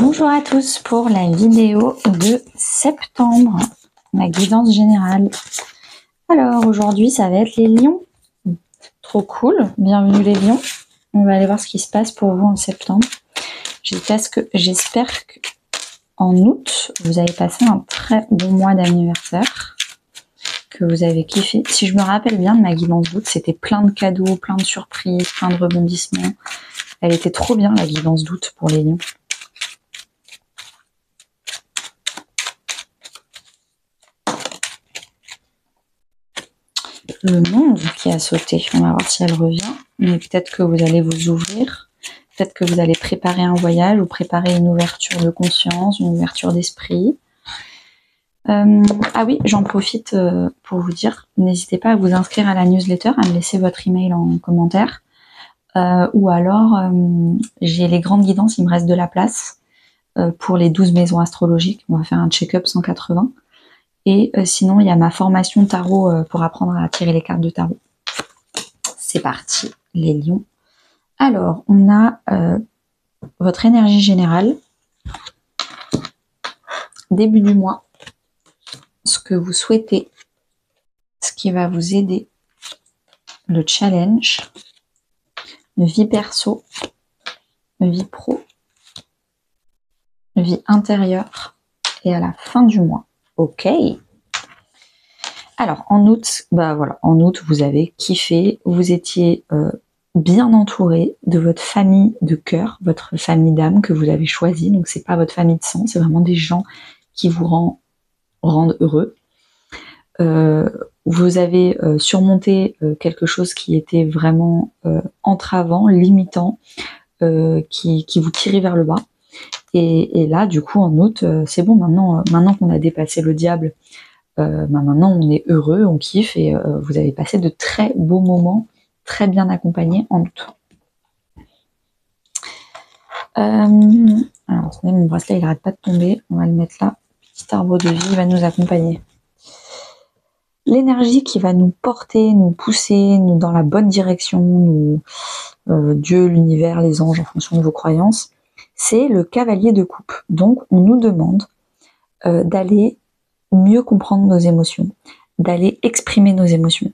Bonjour à tous pour la vidéo de septembre, ma guidance générale. Alors aujourd'hui ça va être les lions, trop cool, bienvenue les lions. On va aller voir ce qui se passe pour vous en septembre. J'espère qu'en août vous avez passé un très bon mois d'anniversaire, que vous avez kiffé. Si je me rappelle bien de ma guidance d'août, c'était plein de cadeaux, plein de surprises, plein de rebondissements. Elle était trop bien la guidance d'août pour les lions. Le monde qui a sauté, on va voir si elle revient, mais peut-être que vous allez vous ouvrir, peut-être que vous allez préparer un voyage ou préparer une ouverture de conscience, une ouverture d'esprit. Ah oui, j'en profite pour vous dire, n'hésitez pas à vous inscrire à la newsletter, à me laisser votre email en commentaire, ou alors j'ai les grandes guidances, il me reste de la place pour les 12 maisons astrologiques, on va faire un check-up 180. Et sinon, il y a ma formation tarot pour apprendre à tirer les cartes de tarot. C'est parti, les lions. Alors, on a votre énergie générale, début du mois, ce que vous souhaitez, ce qui va vous aider, le challenge, vie perso, vie pro, vie intérieure et à la fin du mois. Ok. Alors en août, en août vous avez kiffé, vous étiez bien entouré de votre famille de cœur, votre famille d'âme que vous avez choisie. Donc c'est pas votre famille de sang, c'est vraiment des gens qui vous rendent heureux. Vous avez surmonté quelque chose qui était vraiment entravant, limitant, qui vous tirait vers le bas. Et là, du coup, en août, c'est bon, maintenant qu'on a dépassé le diable, maintenant on est heureux, on kiffe et vous avez passé de très beaux moments, très bien accompagnés en août. Alors, attendez, mon bracelet il n'arrête pas de tomber, on va le mettre là. Petit arbre de vie va nous accompagner. L'énergie qui va nous porter, nous pousser, nous dans la bonne direction, Dieu, l'univers, les anges, en fonction de vos croyances, c'est le cavalier de coupe. Donc, on nous demande d'aller mieux comprendre nos émotions, d'aller exprimer nos émotions,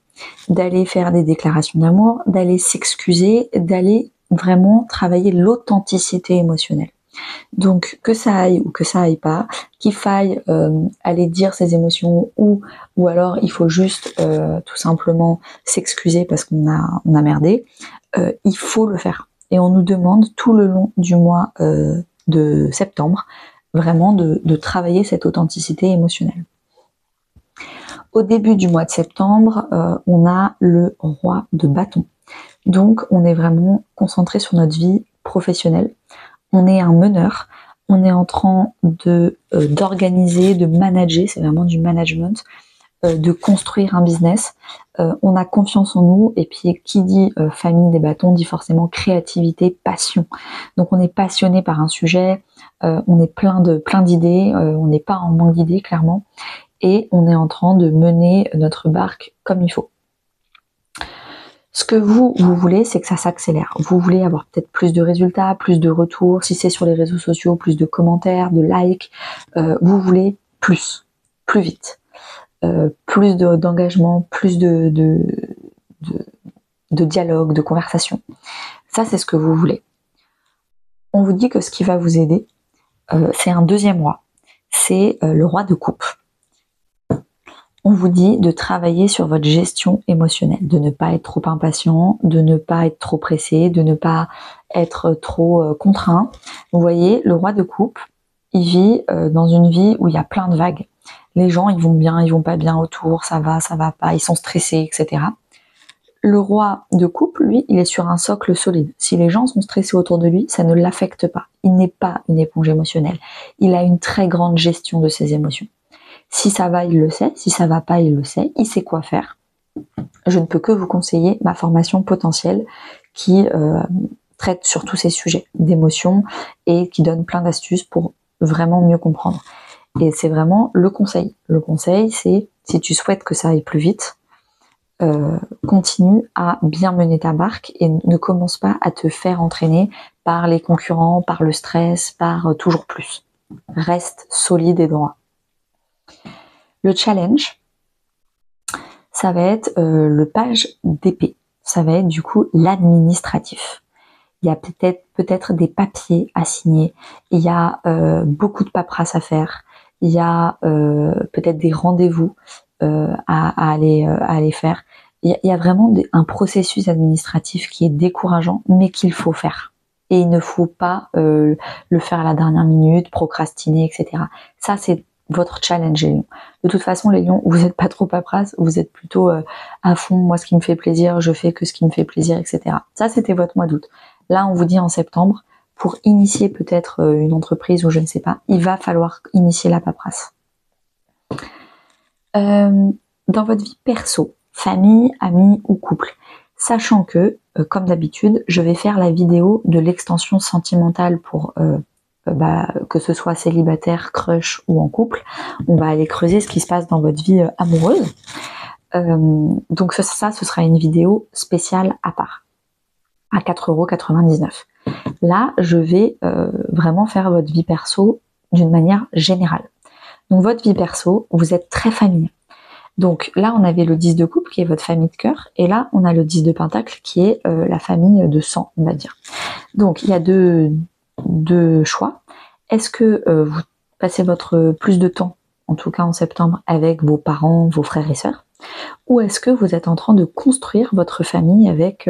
d'aller faire des déclarations d'amour, d'aller s'excuser, d'aller vraiment travailler l'authenticité émotionnelle. Donc que ça aille ou que ça aille pas, qu'il faille aller dire ses émotions ou alors il faut juste tout simplement s'excuser parce qu'on a merdé, il faut le faire. Et on nous demande tout le long du mois de septembre vraiment de travailler cette authenticité émotionnelle. Au début du mois de septembre, on a le roi de bâton. Donc on est vraiment concentré sur notre vie professionnelle. On est un meneur, on est en train d'organiser, de manager, c'est vraiment du management, de construire un business. On a confiance en nous et puis qui dit famille des bâtons dit forcément créativité, passion. Donc on est passionné par un sujet, on est plein d'idées, on n'est pas en manque d'idées clairement et on est en train de mener notre barque comme il faut. Ce que vous voulez, c'est que ça s'accélère. Vous voulez avoir peut-être plus de résultats, plus de retours, si c'est sur les réseaux sociaux, plus de commentaires, de likes. Vous voulez plus vite, plus d'engagement, plus de dialogue, de conversation. Ça, c'est ce que vous voulez. On vous dit que ce qui va vous aider, c'est un deuxième roi. C'est le roi de coupe. On vous dit de travailler sur votre gestion émotionnelle, de ne pas être trop impatient, de ne pas être trop pressé, de ne pas être trop contraint. Vous voyez, le roi de coupe, il vit dans une vie où il y a plein de vagues. Les gens, ils vont bien, ils vont pas bien autour, ça va pas, ils sont stressés, etc. Le roi de coupe, lui, il est sur un socle solide. Si les gens sont stressés autour de lui, ça ne l'affecte pas. Il n'est pas une éponge émotionnelle. Il a une très grande gestion de ses émotions. Si ça va, il le sait. Si ça va pas, il le sait. Il sait quoi faire. Je ne peux que vous conseiller ma formation potentielle qui traite sur tous ces sujets d'émotions et qui donne plein d'astuces pour vraiment mieux comprendre. Et c'est vraiment le conseil. Le conseil, c'est si tu souhaites que ça aille plus vite, continue à bien mener ta barque et ne commence pas à te faire entraîner par les concurrents, par le stress, par toujours plus. Reste solide et droit. Le challenge, ça va être le page d'épée. Ça va être du coup l'administratif. Il y a peut-être des papiers à signer. Il y a beaucoup de paperasse à faire. Il y a peut-être des rendez-vous à aller faire. Il y a vraiment un processus administratif qui est décourageant, mais qu'il faut faire. Et il ne faut pas le faire à la dernière minute, procrastiner, etc. Ça, c'est votre challenge, les lions. De toute façon, les lions, vous n'êtes pas trop paperasse, vous êtes plutôt à fond. Moi, ce qui me fait plaisir, je fais que ce qui me fait plaisir, etc. Ça, c'était votre mois d'août. Là, on vous dit en septembre, pour initier peut-être une entreprise ou je ne sais pas, il va falloir initier la paperasse. Dans votre vie perso, famille, amis ou couple, sachant que, comme d'habitude, je vais faire la vidéo de l'extension sentimentale pour que ce soit célibataire, crush ou en couple. On va aller creuser ce qui se passe dans votre vie amoureuse. Donc ça, ce sera une vidéo spéciale à part, à 4,99 €. Là, je vais vraiment faire votre vie perso d'une manière générale. Donc votre vie perso, vous êtes très familier. Donc là, on avait le 10 de coupe qui est votre famille de cœur, et là, on a le 10 de pentacle qui est la famille de sang, on va dire. Donc il y a deux choix. Est-ce que vous passez votre plus de temps, en tout cas en septembre, avec vos parents, vos frères et sœurs, ou est-ce que vous êtes en train de construire votre famille avec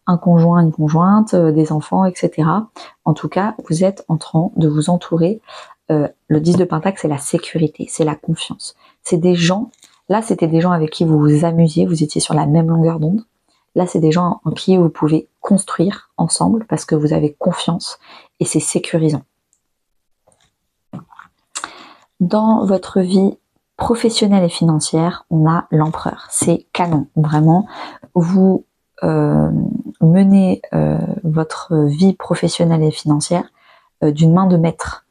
un conjoint, une conjointe, des enfants, etc. En tout cas, vous êtes en train de vous entourer. Le 10 de pentacle, c'est la sécurité, c'est la confiance. C'est des gens, là c'était des gens avec qui vous vous amusiez, vous étiez sur la même longueur d'onde. Là, c'est des gens en qui vous pouvez construire ensemble parce que vous avez confiance et c'est sécurisant. Dans votre vie professionnelle et financière, on a l'empereur. C'est canon, vraiment. Vous menez votre vie professionnelle et financière d'une main de maître.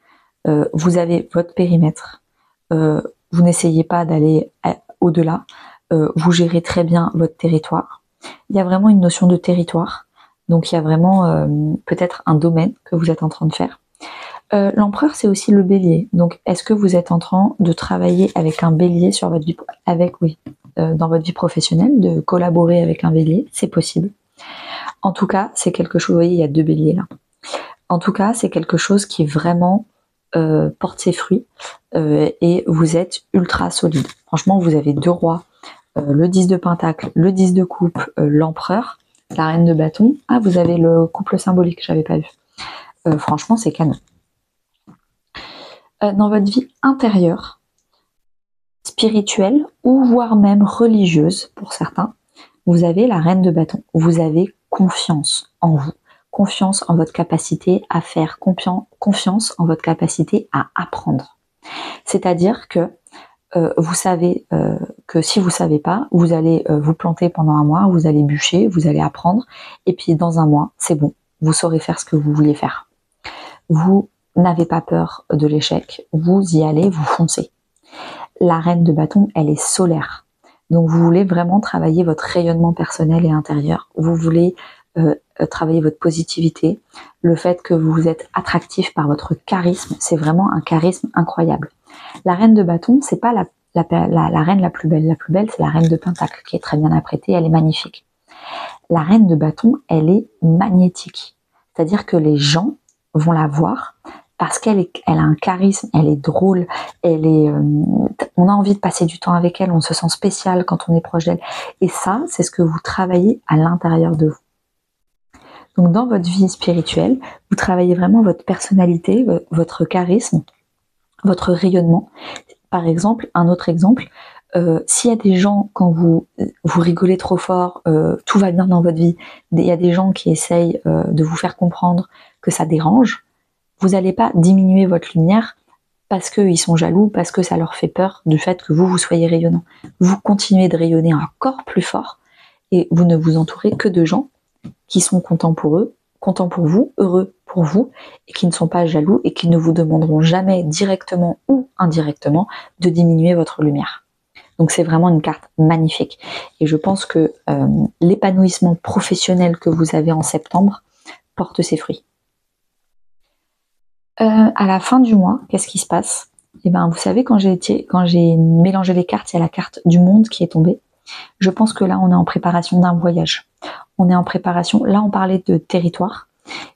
Vous avez votre périmètre. Vous n'essayez pas d'aller au-delà. Vous gérez très bien votre territoire. Il y a vraiment une notion de territoire. Donc il y a vraiment peut-être un domaine que vous êtes en train de faire. L'empereur, c'est aussi le bélier. Donc, est-ce que vous êtes en train de travailler avec un bélier sur votre vie, dans votre vie professionnelle, de collaborer avec un bélier? C'est possible. En tout cas, c'est quelque chose, vous voyez, il y a 2 béliers là. En tout cas, c'est quelque chose qui vraiment porte ses fruits et vous êtes ultra solide. Franchement, vous avez 2 rois, le 10 de pentacle, le 10 de coupe, l'empereur, la reine de bâton. Ah, vous avez le couple symbolique, j'avais pas vu. Franchement, c'est canon. Dans votre vie intérieure, spirituelle ou voire même religieuse pour certains, vous avez la reine de bâton. Vous avez confiance en vous, confiance en votre capacité à faire, confiance en votre capacité à apprendre. C'est-à-dire que vous savez que si vous savez pas, vous allez vous planter pendant un mois, vous allez bûcher, vous allez apprendre, et puis dans un mois, c'est bon, vous saurez faire ce que vous vouliez faire. Vous n'avez pas peur de l'échec, vous y allez, vous foncez. La reine de bâton, elle est solaire. Donc vous voulez vraiment travailler votre rayonnement personnel et intérieur. Vous voulez travailler votre positivité, le fait que vous êtes attractif par votre charisme, c'est vraiment un charisme incroyable. La reine de bâton, c'est pas la reine la plus belle. La plus belle, c'est la reine de pentacle, qui est très bien apprêtée, elle est magnifique. La reine de bâton, elle est magnétique. C'est-à-dire que les gens vont la voir parce qu'elle a un charisme, elle est drôle, on a envie de passer du temps avec elle, on se sent spécial quand on est proche d'elle. Et ça, c'est ce que vous travaillez à l'intérieur de vous. Donc dans votre vie spirituelle, vous travaillez vraiment votre personnalité, votre charisme, votre rayonnement. Par exemple, un autre exemple, s'il y a des gens, quand vous rigolez trop fort, tout va bien dans votre vie, il y a des gens qui essayent de vous faire comprendre que ça dérange, vous n'allez pas diminuer votre lumière parce qu'ils sont jaloux, parce que ça leur fait peur du fait que vous soyez rayonnant. Vous continuez de rayonner encore plus fort et vous ne vous entourez que de gens qui sont contents pour eux, contents pour vous, heureux pour vous, et qui ne sont pas jaloux et qui ne vous demanderont jamais directement ou indirectement de diminuer votre lumière. Donc c'est vraiment une carte magnifique. Et je pense que l'épanouissement professionnel que vous avez en septembre porte ses fruits. À la fin du mois, qu'est-ce qui se passe? Eh ben, vous savez, quand j'ai mélangé les cartes, il y a la carte du monde qui est tombée. Je pense que là, on est en préparation d'un voyage. On est en préparation, là, on parlait de territoire,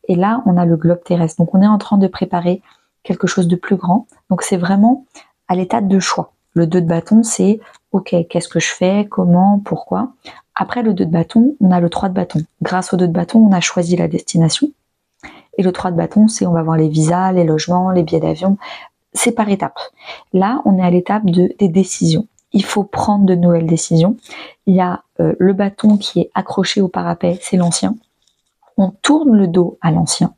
et là, on a le globe terrestre. Donc, on est en train de préparer quelque chose de plus grand. Donc, c'est vraiment à l'état de choix. Le 2 de bâton, c'est OK, qu'est-ce que je fais, comment, pourquoi. Après le 2 de bâton, on a le 3 de bâton. Grâce au 2 de bâton, on a choisi la destination. Et le 3 de bâton, c'est on va voir les visas, les logements, les billets d'avion. C'est par étapes. Là, on est à l'étape des décisions. Il faut prendre de nouvelles décisions. Il y a le bâton qui est accroché au parapet, c'est l'ancien. On tourne le dos à l'ancien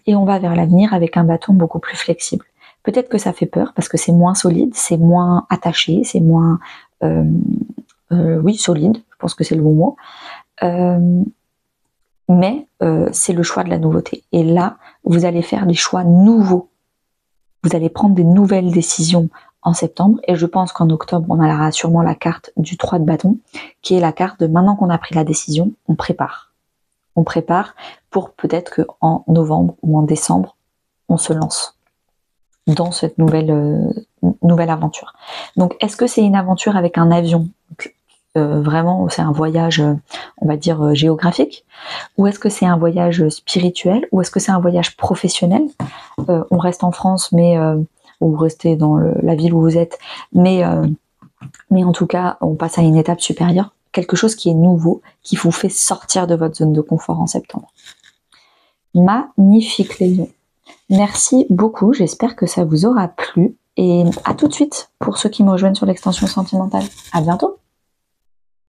et on va vers l'avenir avec un bâton beaucoup plus flexible. Peut-être que ça fait peur parce que c'est moins solide, c'est moins attaché, c'est moins solide, je pense que c'est le bon mot. Mais c'est le choix de la nouveauté. Et là, vous allez faire des choix nouveaux. Vous allez prendre des nouvelles décisions en septembre. Et je pense qu'en octobre, on aura sûrement la carte du 3 de bâton, qui est la carte de maintenant qu'on a pris la décision, on prépare. On prépare pour peut-être qu'en novembre ou en décembre, on se lance dans cette nouvelle aventure. Donc, est-ce que c'est une aventure avec un avion? Vraiment, c'est un voyage, on va dire, géographique, ou est-ce que c'est un voyage spirituel, ou est-ce que c'est un voyage professionnel? On reste en France, mais ou restez dans la ville où vous êtes, mais en tout cas, on passe à une étape supérieure, quelque chose qui est nouveau, qui vous fait sortir de votre zone de confort en septembre. Magnifique les lions. Merci beaucoup, j'espère que ça vous aura plu, et à tout de suite pour ceux qui me rejoignent sur l'extension sentimentale. À bientôt.